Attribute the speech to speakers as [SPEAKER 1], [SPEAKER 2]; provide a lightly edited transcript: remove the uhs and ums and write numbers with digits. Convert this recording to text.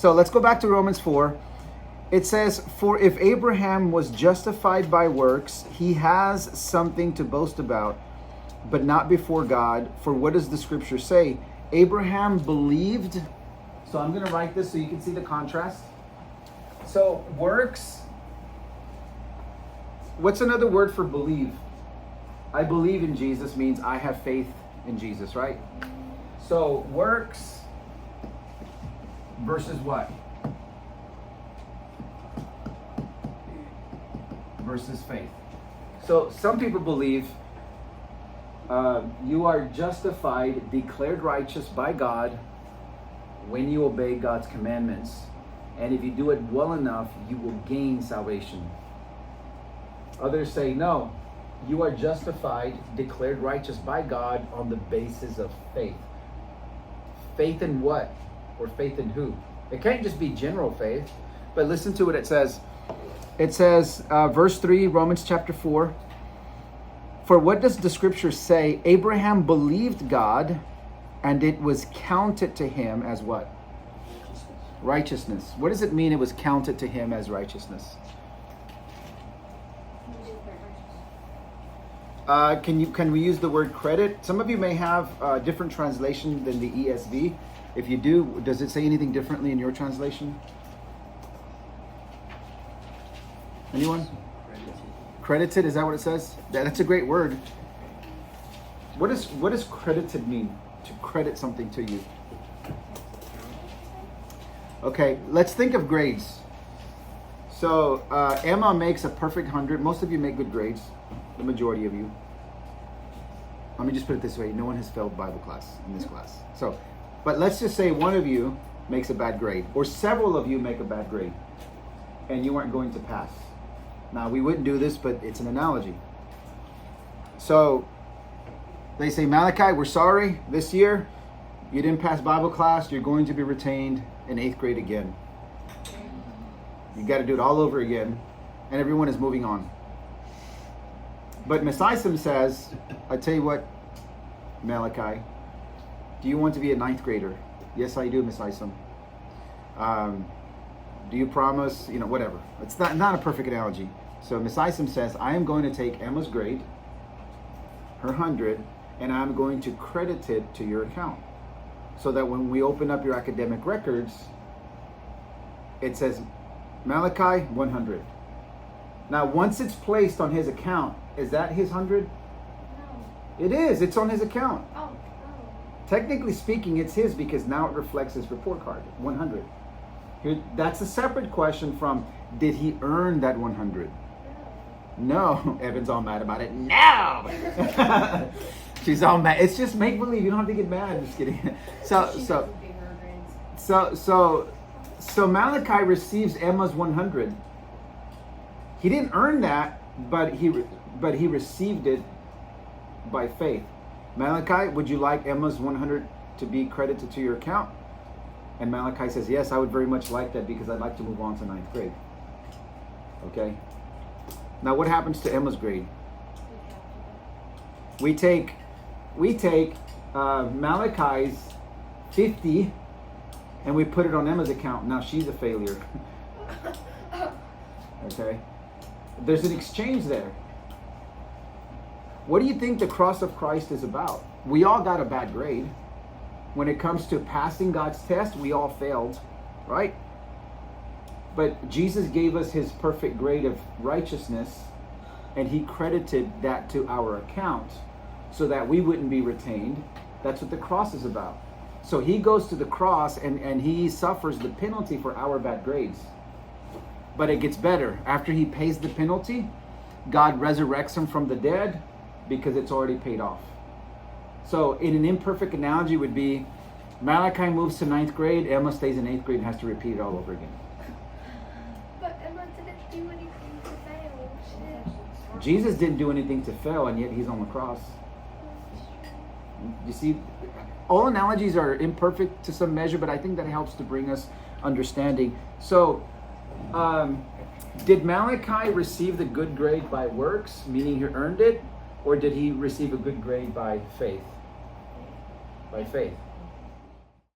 [SPEAKER 1] So let's go back to Romans 4. It says, for if Abraham was justified by works, he has something to boast about, but not before God. For what does the scripture say? Abraham believed. So I'm going to write this so you can see the contrast. So works. What's another word for believe? I believe in Jesus means I have faith in Jesus, right? So works versus what? Versus faith. So some people believe you are justified, declared righteous by God when you obey God's commandments. And if you do it well enough, you will gain salvation. Others say, no, you are justified, declared righteous by God on the basis of faith. Faith in what? Or faith in who? It can't just be general faith, but listen to what it says. It says, verse 3, Romans chapter 4. For what does the scripture say? Abraham believed God, and it was counted to him as what? Righteousness. What does it mean it was counted to him as righteousness? Can we use the word credit? Some of you may have a different translation than the ESV. If you do, does it say anything differently in your translation? Anyone? Credited, is that what it says? That's a great word. What does credited mean? To credit something to you. Okay, let's think of grades. So Emma makes a perfect 100. Most of you make good grades. The majority of you. Let me just put it this way. No one has failed Bible class in this class. So, but let's just say one of you makes a bad grade, or several of you make a bad grade, and you aren't going to pass. Now, we wouldn't do this, but it's an analogy. So, they say, Malachi, we're sorry. This year, you didn't pass Bible class. You're going to be retained in 8th grade again. You got to do it all over again. And everyone is moving on. But Miss Isom says, I tell you what, Malachi, do you want to be a 9th grader? Yes, I do, Miss Isom. Do you promise, whatever. It's not a perfect analogy. So Miss Isom says, I am going to take Emma's grade, her 100, and I'm going to credit it to your account. So that when we open up your academic records, it says, Malachi, 100. Now, once it's placed on his account, is that his 100? No. It is. It's on his account. Oh. Technically speaking, it's his because now it reflects his report card, 100. That's a separate question from, did he earn that 100? No. Evan's all mad about it. No! She's all mad. It's just make-believe. You don't have to get mad. I'm just kidding. So Malachi receives Emma's 100. He didn't earn that, but he received it by faith. Malachi, would you like Emma's 100 to be credited to your account? And Malachi says, yes, I would very much like that because I'd like to move on to 9th grade. Okay? Now what happens to Emma's grade? We take Malachi's 50 and we put it on Emma's account. Now she's a failure. Okay? There's an exchange there. What do you think the cross of Christ is about? We all got a bad grade. When it comes to passing God's test, we all failed, right? But Jesus gave us his perfect grade of righteousness, and he credited that to our account so that we wouldn't be retained. That's what the cross is about. So he goes to the cross and he suffers the penalty for our bad grades. But it gets better. After he pays the penalty, God resurrects him from the dead because it's already paid off. So in an imperfect analogy would be, Malachi moves to 9th grade, Emma stays in 8th grade and has to repeat it all over again.
[SPEAKER 2] But Emma didn't do anything to fail.
[SPEAKER 1] Jesus didn't do anything to fail, and yet he's on the cross. You see, all analogies are imperfect to some measure, but I think that helps to bring us understanding. So, did Malachi receive the good grade by works, meaning he earned it, or did he receive a good grade by faith? By faith.